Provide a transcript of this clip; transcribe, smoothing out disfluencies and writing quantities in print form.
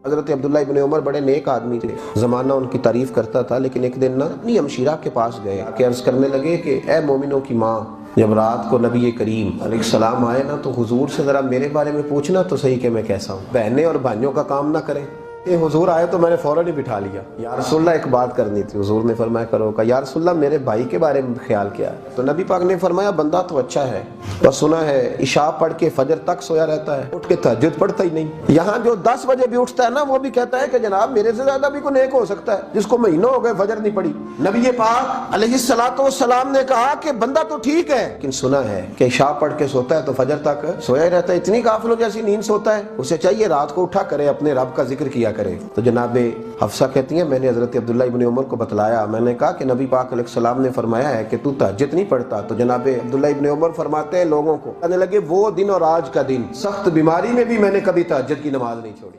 हज़रत अब्दुल्ला इब्न उमर बड़े नेक आदमी थे, ज़माना उनकी तारीफ़ करता था। लेकिन एक दिन ना अपनी हमशीरा के पास गए कि अर्ज़ करने लगे कि ए मोमिनों की माँ, जब रात को नबी करीम अलैहिस्सलाम आए ना तो हुजूर से ज़रा मेरे बारे में पूछना तो सही कि मैं कैसा हूँ। बहनें और भाइयों का काम ना करें। ये हुजूर आए तो मैंने फ़ौरन ही बिठा लिया। या रसूलल्लाह एक बात करनी थी। हुजूर ने फरमाया करो का। या रसूलल्लाह मेरे भाई के बारे में ख्याल क्या है? तो नबी पाक ने फरमाया बंदा तो अच्छा है, पर सुना है इशा पढ़ के फजर तक सोया रहता है, उठ के तहज्जुद पढ़ता ही नहीं। यहाँ जो 10 बजे भी उठता है ना वो भी कहता है कि जनाब मेरे से ज्यादा भी कोई नेक हो सकता है, जिसको महीनों हो गए फजर नहीं पड़ी। नबी पाक अलैहिस्सलाम ने कहा कि बंदा तो ठीक है, लेकिन सुना है कि इशा पढ़ के सोता है तो फजर तक सोया ही रहता है। इतनी काफिलों जैसी नींद सोता है। उसे चाहिए रात को उठा करे, अपने रब का जिक्र किया करे। तो जनाब हफ्सा कहती हैं मैंने हज़रत अब्दुल्ला इब्न उमर को बतलाया। मैंने कहा कि नबी पाक अलैहिस्सलाम ने फरमाया है कि तू तहज्जुद नहीं पढ़ता। तो जनाब अब्दुल्ला इब्न उमर फरमाते हैं लोगों को कहने लगे वो दिन और आज का दिन, सख्त बीमारी में भी मैंने कभी तहज्जुद की नमाज नहीं छोड़ी।